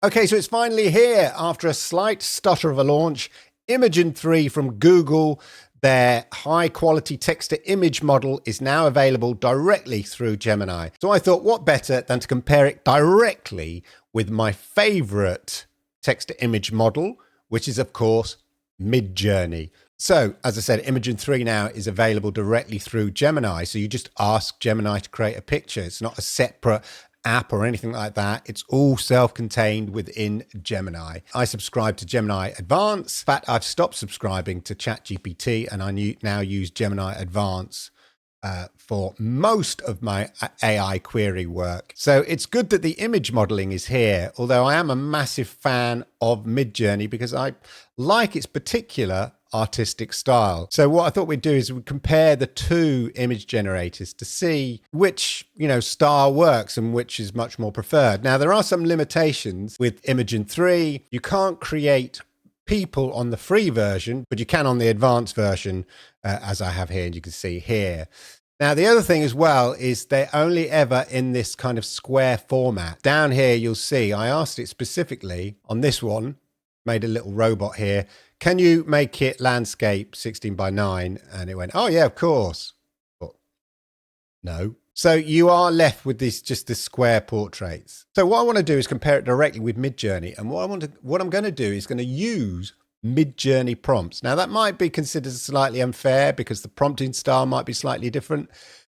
Okay, so it's finally here after a slight stutter of a launch. Imagen 3 from Google, their high quality text to image model is now available directly through Gemini. So I thought, what better than to compare it directly with my favorite text to image model, which is, of course, Midjourney. So, as I said, Imagen 3 now is available directly through Gemini. So you just ask Gemini to create a picture. It's not a separate app or anything like that. It's all self-contained within Gemini. I subscribe to Gemini Advance. In fact, I've stopped subscribing to ChatGPT and I now use Gemini Advance for most of my AI query work. So it's good that the image modeling is here, although I am a massive fan of Midjourney because I like its particular artistic style. So what I thought we'd do is we'd compare the two image generators to see which, style works and which is much more preferred. Now, there are some limitations with Imagen 3. You can't create people on the free version, but you can on the advanced version, as I have here, and you can see here. Now, the other thing as well is they're only ever in this kind of square format. Down here, you'll see, I asked it specifically on this one, made a little robot here. Can you make it landscape 16 by 9? And it went, oh yeah, of course. But no. So you are left with just the square portraits. So what I want to do is compare it directly with Midjourney. And what I'm going to do is going to use Midjourney prompts. Now that might be considered slightly unfair because the prompting style might be slightly different.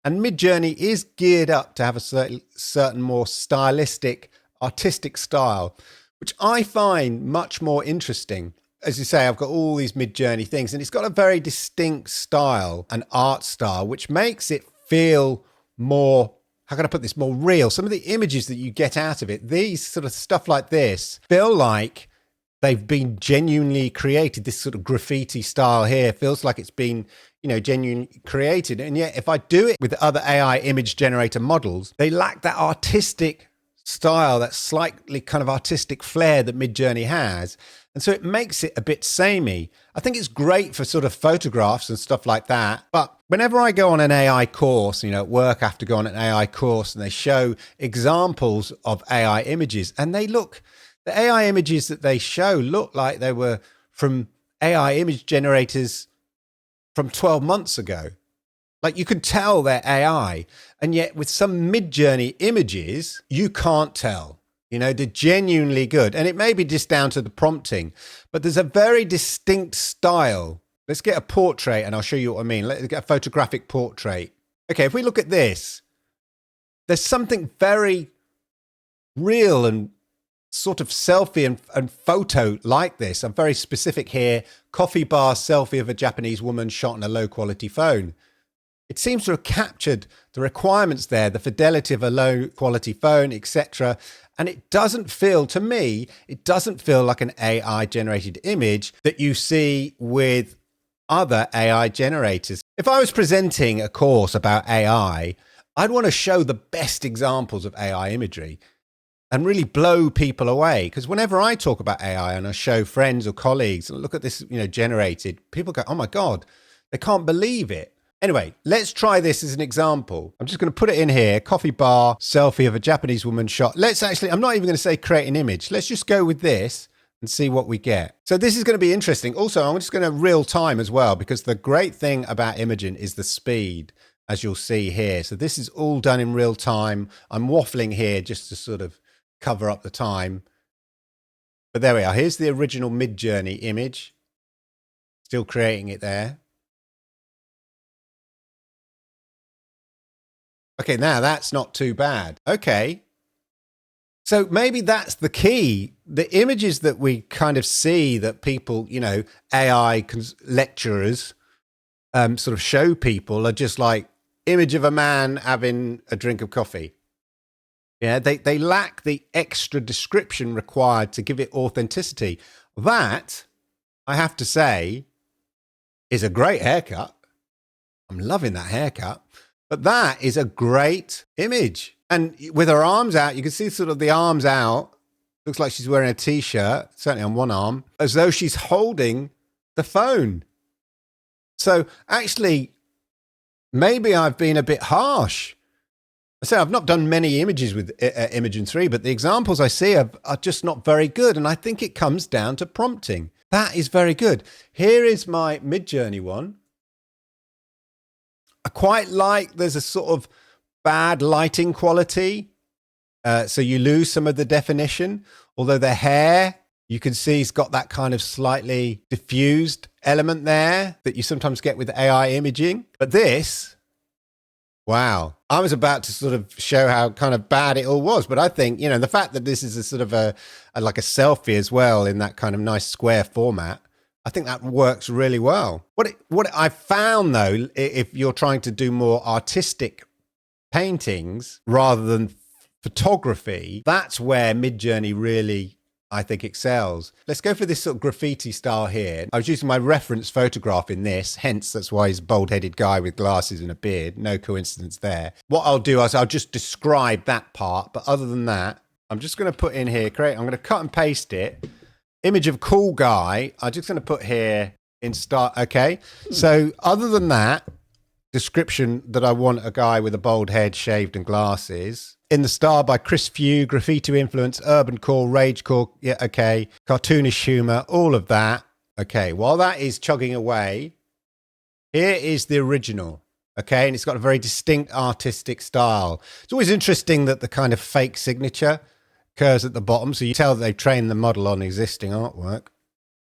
And Midjourney is geared up to have a certain more stylistic, artistic style, which I find much more interesting. As you say, I've got all these Midjourney things, and it's got a very distinct style, an art style, which makes it feel more, how can I put this, more real. Some of the images that you get out of it, these sort of stuff like this, feel like they've been genuinely created. This sort of graffiti style here feels like it's been, genuinely created. And yet, if I do it with other AI image generator models, they lack that artistic style, that slightly kind of artistic flair that Midjourney has. And so it makes it a bit samey. I think it's great for sort of photographs and stuff like that. But whenever I go on an AI course, at work I have to go on an AI course and they show examples of AI images and the AI images that they show look like they were from AI image generators from 12 months ago. Like you can tell they're AI. And yet with some Midjourney images, you can't tell. They're genuinely good. And it may be just down to the prompting, but there's a very distinct style. Let's get a portrait and I'll show you what I mean. Let's get a photographic portrait. Okay, if we look at this, there's something very real and sort of selfie and photo like this. I'm very specific here. Coffee bar selfie of a Japanese woman shot on a low quality phone. It seems to have captured the requirements there, the fidelity of a low quality phone, etc. And it doesn't feel, to me, it doesn't feel like an AI generated image that you see with other AI generators. If I was presenting a course about AI, I'd want to show the best examples of AI imagery and really blow people away. Because whenever I talk about AI and I show friends or colleagues, look at this, generated, people go, oh my God, they can't believe it. Anyway, let's try this as an example. I'm just going to put it in here. Coffee bar, selfie of a Japanese woman shot. I'm not even going to say create an image. Let's just go with this and see what we get. So this is going to be interesting. Also, I'm just going to real time as well, because the great thing about Imagen is the speed, as you'll see here. So this is all done in real time. I'm waffling here just to sort of cover up the time. But there we are. Here's the original Midjourney image. Still creating it there. Okay, now that's not too bad. Okay. So maybe that's the key. The images that we kind of see that people, AI lecturers sort of show people are just like image of a man having a drink of coffee. Yeah, they lack the extra description required to give it authenticity. That, I have to say, is a great haircut. I'm loving that haircut. But that is a great image. And with her arms out, you can see sort of the arms out. Looks like she's wearing a t-shirt, certainly on one arm, as though she's holding the phone. So actually, maybe I've been a bit harsh. So I've not done many images with Imagen 3, but the examples I see are just not very good. And I think it comes down to prompting. That is very good. Here is my Midjourney one. I quite like, there's a sort of bad lighting quality. So you lose some of the definition, although the hair, you can see it's got that kind of slightly diffused element there that you sometimes get with AI imaging. But this, wow, I was about to sort of show how kind of bad it all was. But I think, you know, the fact that this is a sort of like a selfie as well in that kind of nice square format, I think that works really well. What I found though, if you're trying to do more artistic paintings rather than photography, that's where Midjourney really, I think, excels. Let's go for this sort of graffiti style here. I was using my reference photograph in this, hence that's why he's a bald-headed guy with glasses and a beard. No coincidence there. What I'll do is I'll just describe that part, but other than that, I'm just going to put in here, I'm going to cut and paste it. Image of cool guy, I'm just going to put here in start, okay? So other than that, description that I want a guy with a bald head, shaved and glasses. In the Style by Chris Few, graffiti influence, urban core, rage core, yeah, okay. Cartoonish humor, all of that. Okay, while that is chugging away, here is the original, okay? And it's got a very distinct artistic style. It's always interesting that the kind of fake signature occurs at the bottom, so you tell that they've trained the model on existing artwork.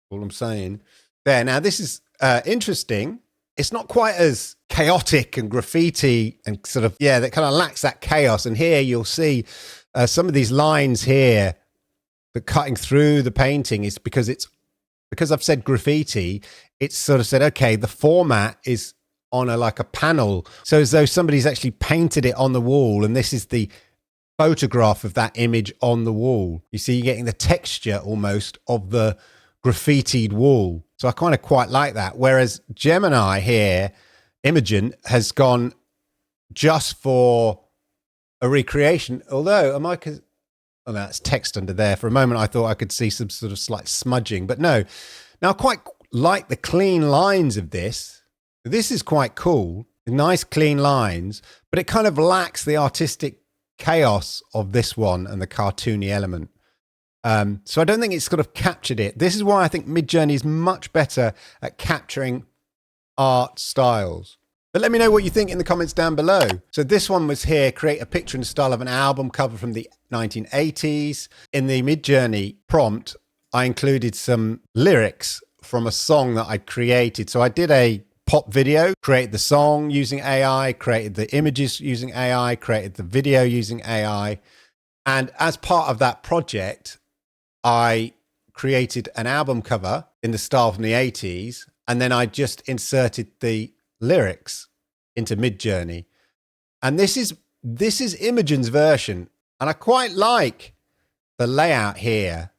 All I'm saying. There, now this is interesting. It's not quite as chaotic and graffiti and sort of, yeah, that kind of lacks that chaos. And here you'll see some of these lines here that cutting through the painting is because I've said graffiti, it's sort of said, okay, the format is on like a panel. So as though somebody's actually painted it on the wall. And this is the photograph of that image on the wall. You see, you're getting the texture almost of the graffitied wall. So I kind of quite like that. Whereas Gemini here, Imagen, has gone just for a recreation. Although, oh no, that's text under there. For a moment, I thought I could see some sort of slight smudging, but no. Now, I quite like the clean lines of this. This is quite cool. Nice, clean lines, but it kind of lacks the artistic chaos of this one and the cartoony element. So I don't think it's sort of captured it. This is why I think Midjourney is much better at capturing art styles. But let me know what you think in the comments down below. So this one was here, create a picture in the style of an album cover from the 1980s. In the Midjourney prompt, I included some lyrics from a song that I created. So I did a pop video, created the song using AI, created the images using AI, created the video using AI. And as part of that project, I created an album cover in the style from the 80s, and then I just inserted the lyrics into Midjourney. And this is Imagen's version, and I quite like the layout here.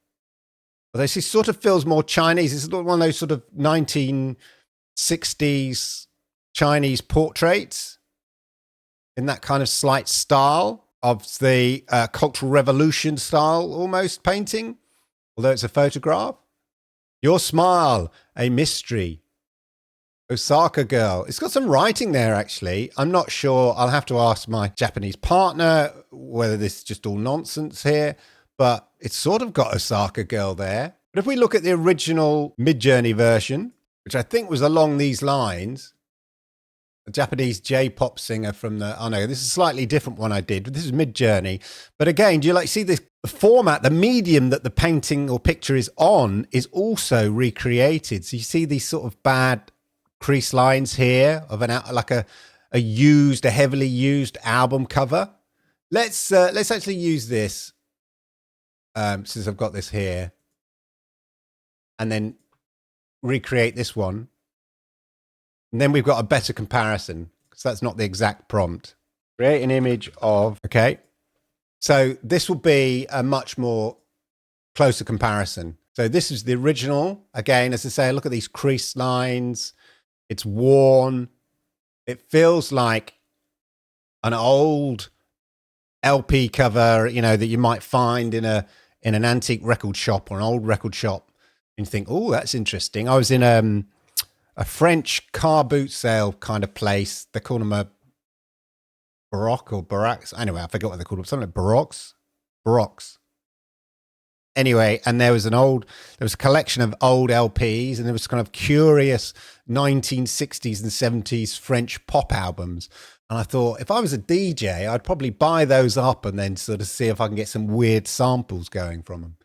Although this sort of feels more Chinese. It's one of those sort of 1960s Chinese portraits in that kind of slight style of the Cultural Revolution style almost painting. Although it's a photograph. Your smile, a mystery. Osaka girl. It's got some writing there, actually. I'm not sure. I'll have to ask my Japanese partner whether this is just all nonsense here. But it's sort of got Osaka girl there. But if we look at the original Midjourney version, which I think was along these lines, a Japanese J-pop singer from the, oh no, this is a slightly different one I did. This is Midjourney. But again, do you like see this? The format, the medium that the painting or picture is on is also recreated. So you see these sort of bad crease lines here of like a heavily used album cover. Let's actually use this since I've got this here, and then recreate this one. And then we've got a better comparison because that's not the exact prompt. Create an image of, okay. So this will be a much more closer comparison. So this is the original. Again, as I say, look at these crease lines. It's worn. It feels like an old LP cover, you know, that you might find in an antique record shop or an old record shop. And you think, oh, that's interesting. I was in a French car boot sale kind of place. They call them Baroque or Baracks. Anyway, I forgot what they called them. Something like Baroques. Baroques. Anyway, and there was a collection of old LPs, and there was kind of curious 1960s and 70s French pop albums. And I thought, if I was a DJ, I'd probably buy those up and then sort of see if I can get some weird samples going from them.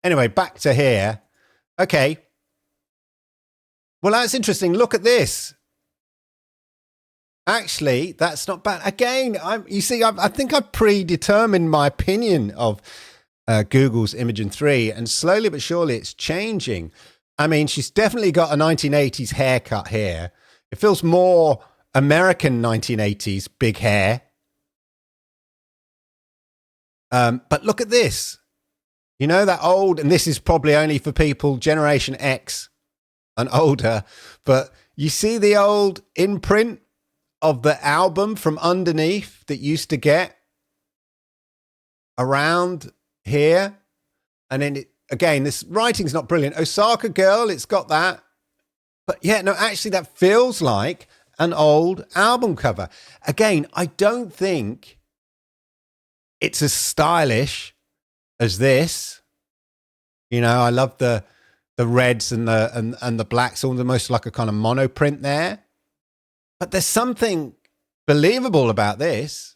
Anyway, back to here. Okay. Well, that's interesting. Look at this. Actually, that's not bad. Again, I think I've predetermined my opinion of Google's Imagen 3, and slowly but surely it's changing. I mean, she's definitely got a 1980s haircut here. It feels more American 1980s big hair. But look at this. You know, that old, and this is probably only for people Generation X and older, but you see the old imprint of the album from underneath that used to get around here. And then again, this writing's not brilliant. Osaka Girl, it's got that. But yeah, no, actually that feels like an old album cover. Again, I don't think it's as stylish as this. You know, I love the reds and the blacks, almost like a kind of monoprint there. But there's something believable about this.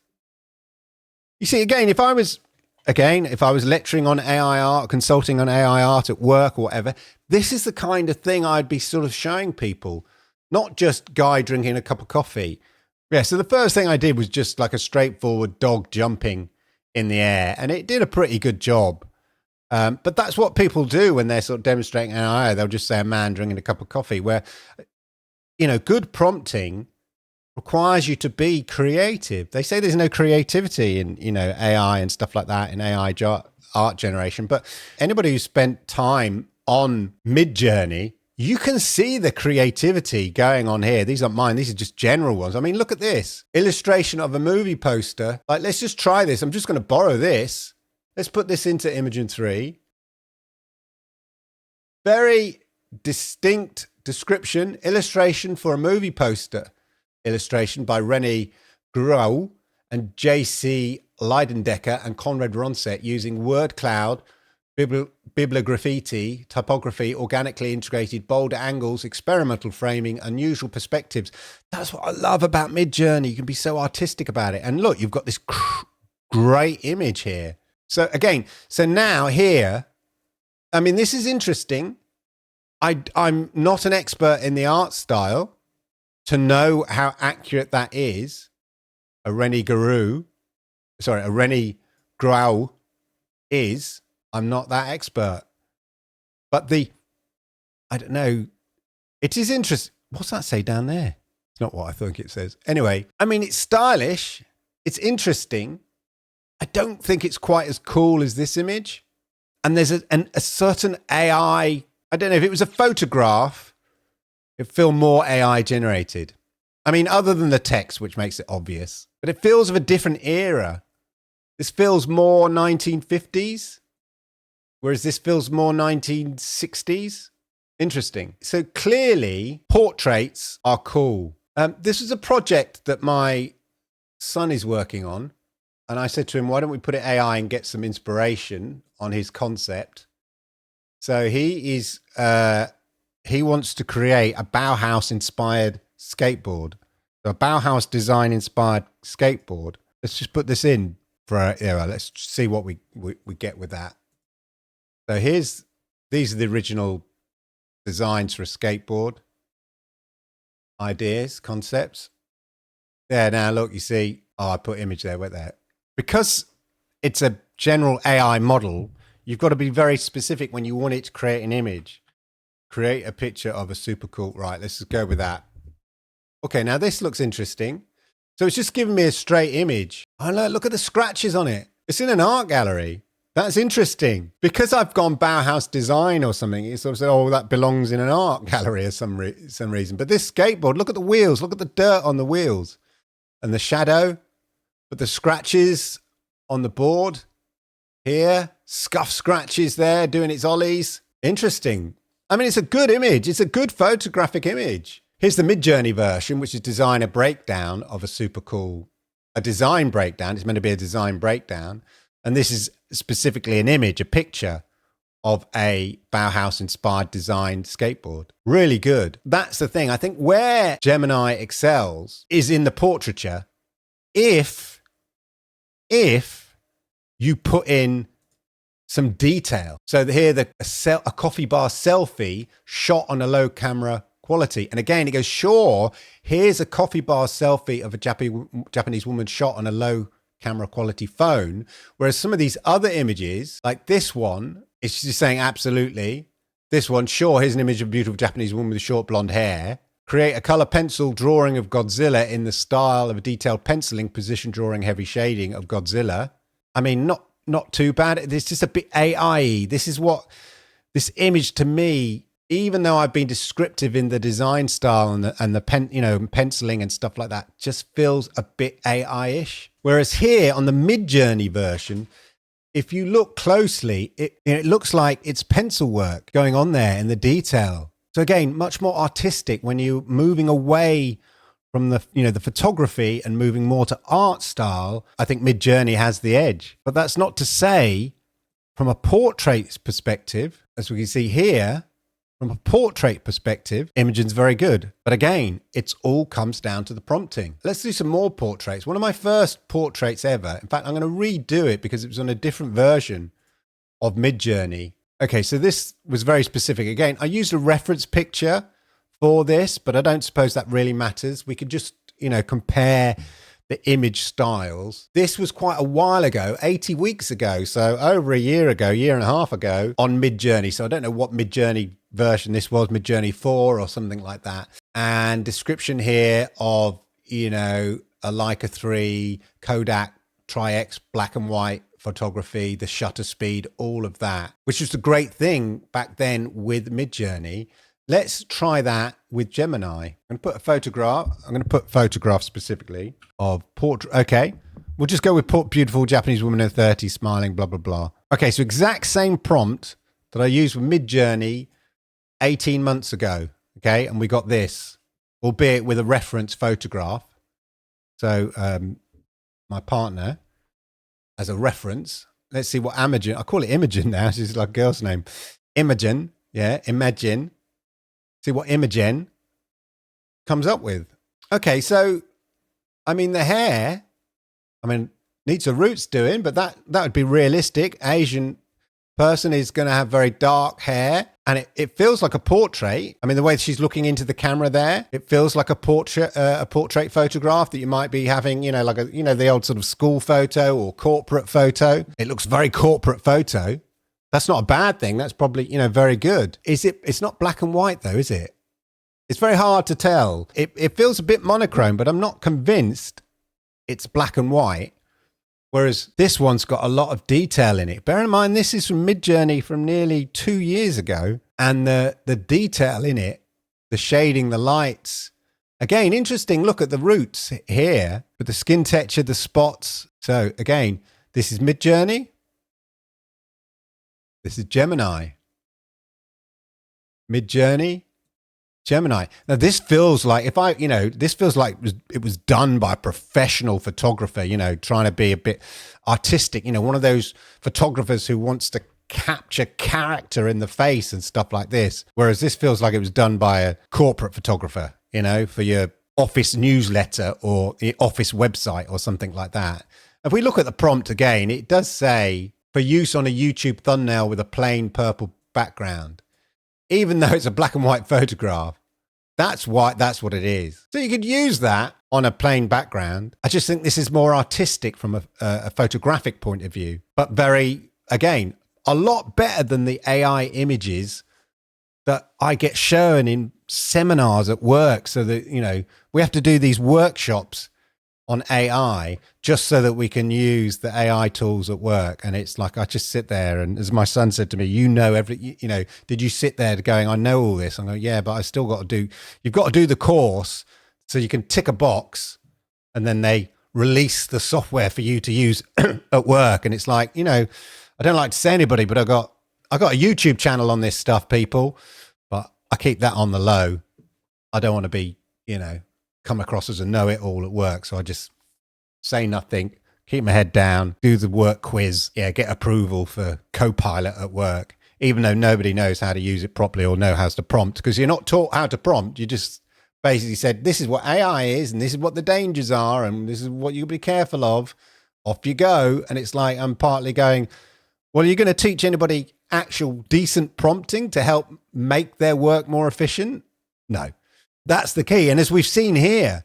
You see, again, if I was lecturing on AI art, consulting on AI art at work or whatever, this is the kind of thing I'd be sort of showing people, not just guy drinking a cup of coffee. Yeah, so the first thing I did was just like a straightforward dog jumping in the air, and it did a pretty good job. But that's what people do when they're sort of demonstrating AI. They'll just say a man drinking a cup of coffee, where, you know, good prompting requires you to be creative. They say there's no creativity in, you know, AI and stuff like that in AI art generation. But anybody who spent time on Midjourney, you can see the creativity going on here. These aren't mine. These are just general ones. I mean, look at this illustration of a movie poster. Like, let's just try this. I'm just going to borrow this. Let's put this into Imagen 3. Very distinct description, illustration for a movie poster. Illustration by René Gruau and J.C. Leidendecker and Conrad Ronset using word cloud, bibliography, typography, organically integrated, bold angles, experimental framing, unusual perspectives. That's what I love about Midjourney. You can be so artistic about it. And look, you've got this great image here. So again, so now here, I mean, this is interesting. I'm not an expert in the art style to know how accurate that is. A René Gruau is. I'm not that expert. But I don't know. It is interesting. What's that say down there? It's not what I think it says. Anyway, I mean, it's stylish. It's interesting. I don't think it's quite as cool as this image. And there's a certain AI, I don't know, if it was a photograph, it'd feel more AI generated. I mean, other than the text, which makes it obvious, but it feels of a different era. This feels more 1950s, whereas this feels more 1960s. Interesting. So clearly, portraits are cool. This is a project that my son is working on. And I said to him, why don't we put it AI and get some inspiration on his concept? So he wants to create a Bauhaus-inspired skateboard. So a Bauhaus design-inspired skateboard. Let's just put this in for let's see what we get with that. So these are the original designs for a skateboard. Ideas, concepts. Yeah, now look, you see, I put image there, went there. Because it's a general AI model, you've got to be very specific when you want it to create an image. Create a picture of a super cool, right, let's just go with that. Okay, now this looks interesting. So it's just giving me a straight image. Oh, look at the scratches on it. It's in an art gallery. That's interesting. Because I've gone Bauhaus design or something, it sort of said, oh, that belongs in an art gallery or some reason. But this skateboard, look at the wheels. Look at the dirt on the wheels. And the shadow. But the scratches on the board here, scuff scratches there, doing its ollies. Interesting. I mean, it's a good image. It's a good photographic image. Here's the Midjourney version, which is designer breakdown of a super cool a design breakdown. It's meant to be a design breakdown. And this is specifically an image, a picture of a Bauhaus-inspired designed skateboard. Really good. That's the thing. I think where Gemini excels is in the portraiture if you put in some detail. So here, a coffee bar selfie shot on a low camera quality. And again, it goes, sure, here's a coffee bar selfie of a Japanese woman shot on a low camera quality phone. Whereas some of these other images, like this one, it's just saying, absolutely. This one, sure, here's an image of a beautiful Japanese woman with short blonde hair. Create a color pencil drawing of Godzilla in the style of a detailed penciling, position drawing, heavy shading of Godzilla. I mean, not too bad. It's just a bit AI-y. This is what this image to me, even though I've been descriptive in the design style and the penciling and stuff like that, just feels a bit AI-ish. Whereas here on the Midjourney version, if you look closely, it looks like it's pencil work going on there in the detail. So again, much more artistic when you're moving away from the photography and moving more to art style. I think Midjourney has the edge. But that's not to say from a portrait perspective, as we can see here, from a portrait perspective, Imagen's very good. But again, it all comes down to the prompting. Let's do some more portraits. One of my first portraits ever. In fact, I'm going to redo it because it was on a different version of Midjourney. Okay, so this was very specific. Again, I used a reference picture for this, but I don't suppose that really matters. We could just, compare the image styles. This was quite a while ago, 80 weeks ago. So over a year and a half ago on Midjourney. So I don't know what Midjourney version this was, Midjourney 4 or something like that. And description here of, a Leica 3, Kodak Tri-X black and white photography, the shutter speed, all of that, which was the great thing back then with Midjourney. Let's try that with Gemini. I'm going to put a photograph. I'm going to put photograph specifically of portrait. Okay. We'll just go with beautiful Japanese woman in her 30s smiling, blah, blah, blah. Okay. So exact same prompt that I used with Midjourney 18 months ago. Okay. And we got this, albeit with a reference photograph. So my partner as a reference. Let's see what Imagen. I call it Imagen now. She's like a girl's name. Imagen. Yeah. Imagen. See what Imagen comes up with. Okay, so, the hair, needs a roots doing, but that would be realistic. Asian person is going to have very dark hair, and it feels like a portrait. The way she's looking into the camera there, it feels like a portrait photograph that you might be having, like the old sort of school photo or corporate photo. It looks very corporate photo. That's not a bad thing. That's probably, very good. It's not black and white though, is it? It's very hard to tell. It feels a bit monochrome, but I'm not convinced it's black and white. Whereas this one's got a lot of detail in it. Bear in mind, this is from Midjourney from nearly 2 years ago. And the detail in it, the shading, the lights. Again, interesting look at the roots here with the skin texture, the spots. So again, this is Midjourney. This is Gemini. Midjourney, Gemini. Now this feels like this feels like it was done by a professional photographer, trying to be a bit artistic, one of those photographers who wants to capture character in the face and stuff like this. Whereas this feels like it was done by a corporate photographer, for your office newsletter or the office website or something like that. If we look at the prompt again, it does say, for use on a YouTube thumbnail with a plain purple background. Even though it's a black and white photograph, that's what it is. So you could use that on a plain background. I just think this is more artistic from a photographic point of view, but again, a lot better than the AI images that I get shown in seminars at work. So that, we have to do these workshops on AI just so that we can use the AI tools at work. And it's like, I just sit there, and as my son said to me, did you sit there going, I know all this? I'm like, yeah, but I still you've got to do the course so you can tick a box and then they release the software for you to use at work. And it's like, I don't like to say anybody, but I got a YouTube channel on this stuff, people, but I keep that on the low. I don't want to be, come across as a know-it-all at work. So I just say nothing, keep my head down, do the work quiz, get approval for Copilot at work, even though nobody knows how to use it properly or know how to prompt, because you're not taught how to prompt. You just basically said, this is what AI is, and this is what the dangers are, and this is what you'll be careful of. Off you go. And it's like, I'm partly going, well, are you going to teach anybody actual decent prompting to help make their work more efficient? No, that's the key. And as we've seen here,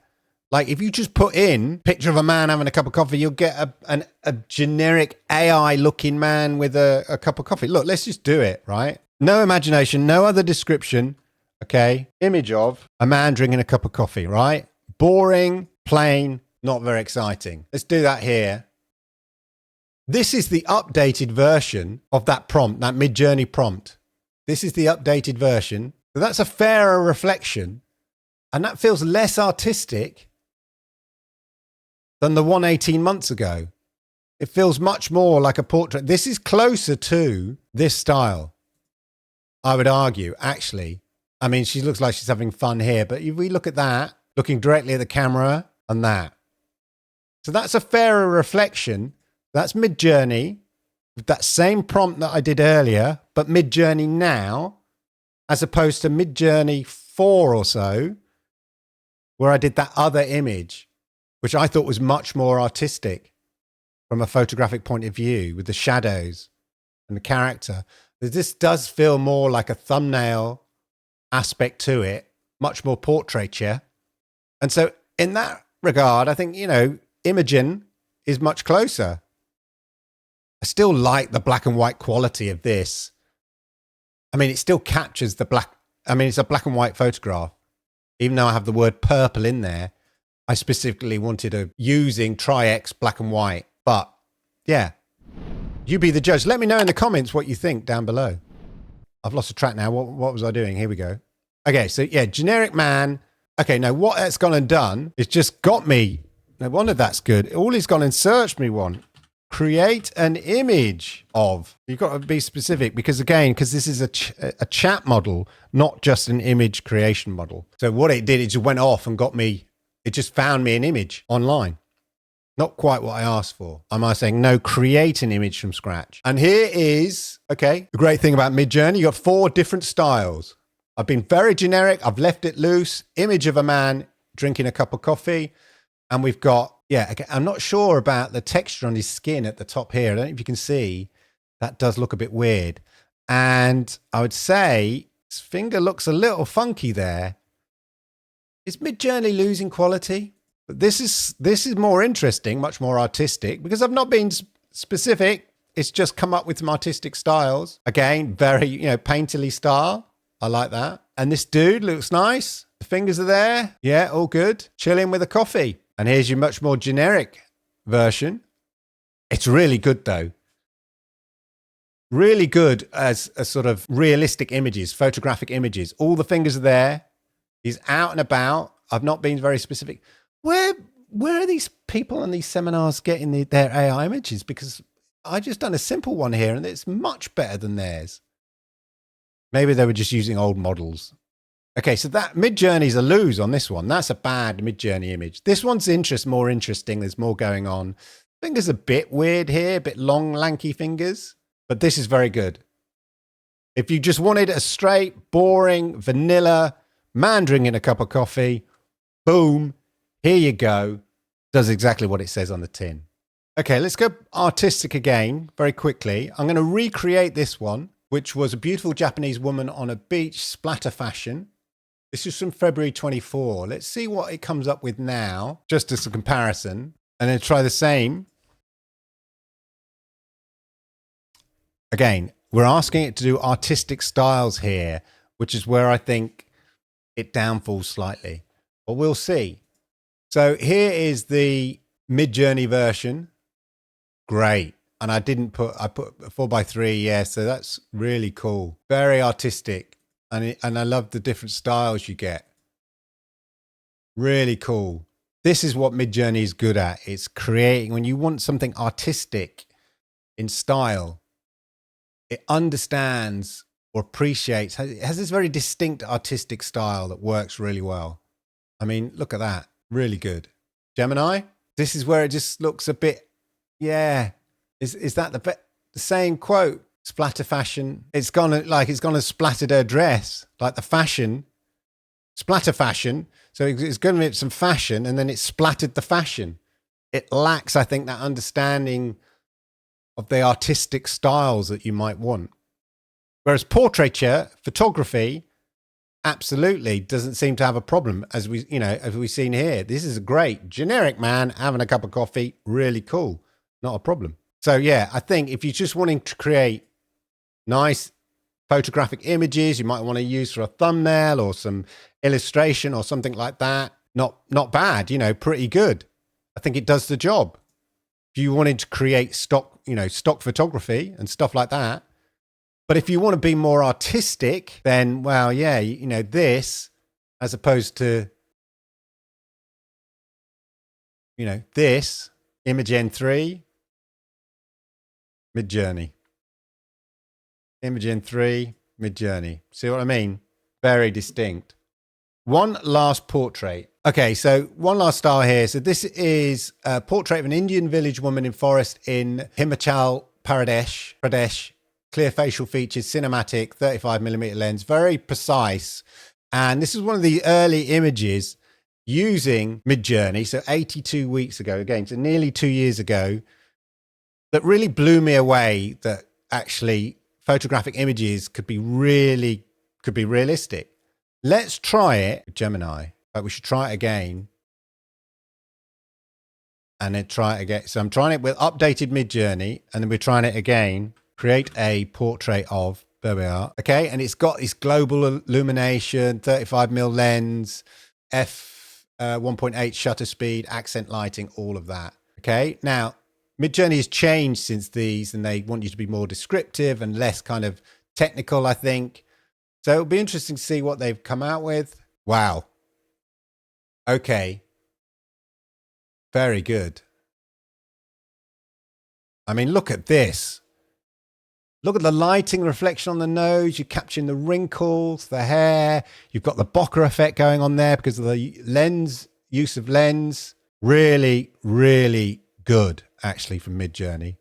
like if you just put in picture of a man having a cup of coffee, you'll get a generic AI looking man with a cup of coffee. Look, let's just do it, right? No imagination, no other description. Okay. Image of a man drinking a cup of coffee, right? Boring, plain, not very exciting. Let's do that here. This is the updated version of that prompt, that Midjourney prompt. This is the updated version. So that's a fairer reflection. And that feels less artistic than the one 18 months ago. It feels much more like a portrait. This is closer to this style, I would argue, actually. I mean, she looks like she's having fun here, but if we look at that, looking directly at the camera and that. So that's a fairer reflection. That's Midjourney with that same prompt that I did earlier, but Midjourney now, as opposed to Midjourney 4 or so, where I did that other image, which I thought was much more artistic from a photographic point of view with the shadows and the character. This does feel more like a thumbnail aspect to it, much more portraiture. And so in that regard, I think, Imagen is much closer. I still like the black and white quality of this. I mean, it still captures the black. I mean, it's a black and white photograph. Even though I have the word purple in there, I specifically wanted using Tri-X black and white. But yeah, you be the judge. Let me know in the comments what you think down below. I've lost a track now. What was I doing? Here we go. Okay, so yeah, generic man. Okay, now what that's gone and done is just got me. No wonder that's good. All he's gone and searched me one. Create an image of. You've got to be specific because this is a chat model, not just an image creation model. So what it did, it just went off and got me, it just found me an image online. Not quite what I asked for. Am I saying, no, create an image from scratch? And here is, okay, the great thing about Midjourney, you got 4 different styles. I've been very generic. I've left it loose. Image of a man drinking a cup of coffee. And we've got, okay, I'm not sure about the texture on his skin at the top here. I don't know if you can see. That does look a bit weird. And I would say his finger looks a little funky there. Is Midjourney losing quality? But this is more interesting, much more artistic, because I've not been specific. It's just come up with some artistic styles. Again, very, painterly style. I like that. And this dude looks nice. The fingers are there. Yeah, all good. Chilling with a coffee. And here's your much more generic version. It's really good, though. Really good as a sort of realistic images, photographic images. All the fingers are there. He's out and about. I've not been very specific. Where are these people in these seminars getting their AI images? Because I just done a simple one here, and it's much better than theirs. Maybe they were just using old models. Okay, so that Midjourney's a lose on this one. That's a bad Midjourney image. This one's more interesting. There's more going on. Fingers a bit weird here, a bit long, lanky fingers. But this is very good. If you just wanted a straight, boring, vanilla man drinking a cup of coffee, boom, here you go. Does exactly what it says on the tin. Okay, let's go artistic again very quickly. I'm going to recreate this one, which was a beautiful Japanese woman on a beach, splatter fashion. This is from February 24. Let's see what it comes up with now, just as a comparison, and then try the same. Again, we're asking it to do artistic styles here, which is where I think it downfalls slightly, but we'll see. So here is the Midjourney version. Great. And I put 4x3. Yeah, so that's really cool. Very artistic. And I love the different styles you get. Really cool. This is what Midjourney is good at. It's creating, when you want something artistic in style, it understands or appreciates, it has this very distinct artistic style that works really well. I mean, look at that. Really good. Gemini, This is where it just looks a bit, yeah. Is that the same quote? Splatter fashion. It's gonna splattered her dress, like the fashion, splatter fashion. So it's going to be some fashion, and then it splattered the fashion. It lacks, I think, that understanding of the artistic styles that you might want. Whereas portraiture, photography, absolutely doesn't seem to have a problem, as we've seen here. This is a great generic man having a cup of coffee, really cool, not a problem. So yeah, I think if you're just wanting to create nice photographic images you might want to use for a thumbnail or some illustration or something like that, not bad, pretty good. I think it does the job. If you wanted to create stock photography and stuff like that. But if you want to be more artistic, then, well, yeah, this, as opposed to, this, Imagen 3, Midjourney. Imagen 3, Midjourney. See what I mean? Very distinct. One last portrait. Okay, so one last style here. So this is a portrait of an Indian village woman in forest in Himachal Pradesh. Clear facial features, cinematic, 35mm lens, very precise. And this is one of the early images using Midjourney, so 82 weeks ago, again, so nearly 2 years ago, that really blew me away that actually photographic images could be realistic. Let's try it with Gemini. But we should try it again. And then try it again. So I'm trying it with updated Midjourney, and then we're trying it again. Create a portrait of, there we are. Okay, and it's got this global illumination, 35mm lens, f 1.8 shutter speed, accent lighting, all of that. Okay, now Midjourney has changed since these, and they want you to be more descriptive and less kind of technical, I think. So it'll be interesting to see what they've come out with. Wow. Okay. Very good. I mean, look at this. Look at the lighting, reflection on the nose. You're capturing the wrinkles, the hair. You've got the bokeh effect going on there because of the lens, use of lens. Really, really good, actually, from Midjourney.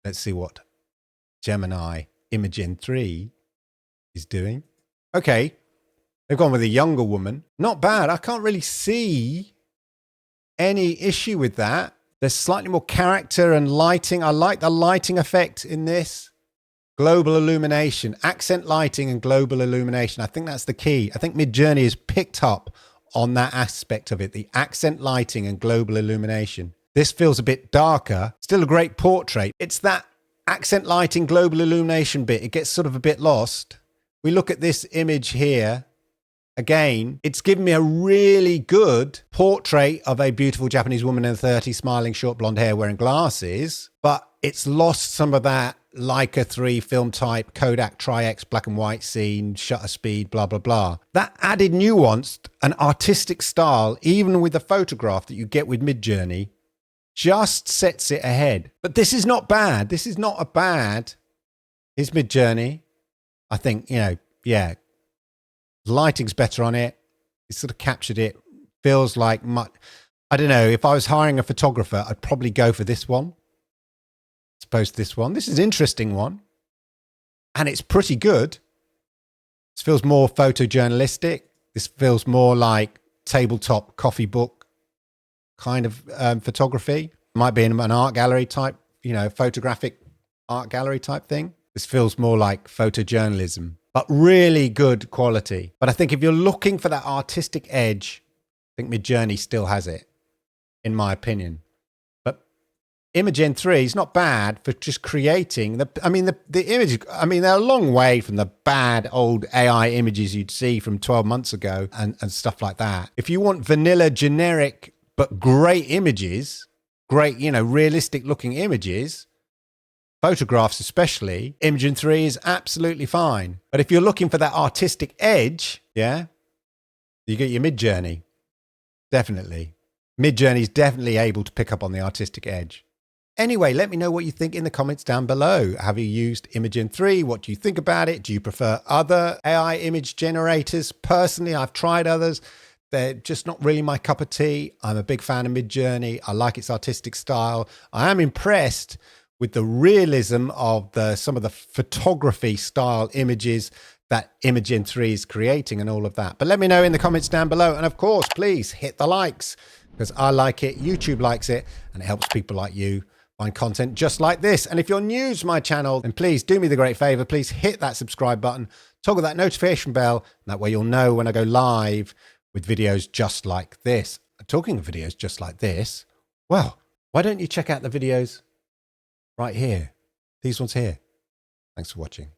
Let's see what Gemini Imagen 3 is doing. Okay. They've gone with a younger woman. Not bad. I can't really see any issue with that. There's slightly more character and lighting. I like the lighting effect in this. Global illumination, accent lighting and global illumination. I think that's the key. I think Midjourney has picked up on that aspect of it, the accent lighting and global illumination. This feels a bit darker. Still a great portrait. It's that accent lighting, global illumination bit. It gets sort of a bit lost. We look at this image here. Again, it's given me a really good portrait of a beautiful Japanese woman in her 30s, smiling, short blonde hair, wearing glasses, but it's lost some of that Leica 3 film type, Kodak Tri-X black and white scene, shutter speed, blah, blah, blah. That added nuance and artistic style, even with the photograph that you get with Midjourney, just sets it ahead. But this is not bad. This is not a bad. Is Midjourney. I think, yeah. Lighting's better on it. It sort of captured it. Feels like much. I don't know. If I was hiring a photographer, I'd probably go for this one. As opposed to this one. This is an interesting one. And it's pretty good. This feels more photojournalistic. This feels more like tabletop coffee book kind of photography. Might be in an art gallery type, photographic art gallery type thing. This feels more like photojournalism, but really good quality. But I think if you're looking for that artistic edge, I think Midjourney still has it, in my opinion. But Imagen 3 is not bad for just creating the images. I mean, they're a long way from the bad old AI images you'd see from 12 months ago and stuff like that. If you want vanilla, generic, but great images, great, realistic looking images, photographs especially, Imagen 3 is absolutely fine. But if you're looking for that artistic edge, yeah, you get your Midjourney. Definitely. Midjourney is definitely able to pick up on the artistic edge. Anyway, let me know what you think in the comments down below. Have you used Imagen 3? What do you think about it? Do you prefer other AI image generators? Personally, I've tried others. they're just not really my cup of tea. I'm a big fan of Midjourney. I like its artistic style. I am impressed with the realism of some of the photography style images that Imagen 3 is creating and all of that. But let me know in the comments down below. And of course, please hit the likes, because I like it, YouTube likes it, and it helps people like you find content just like this. And if you're new to my channel, then please do me the great favor. Please hit that subscribe button, toggle that notification bell, and that way you'll know when I go live with videos just like this. And talking of videos just like this, well, why don't you check out the videos right here? These ones here. Thanks for watching.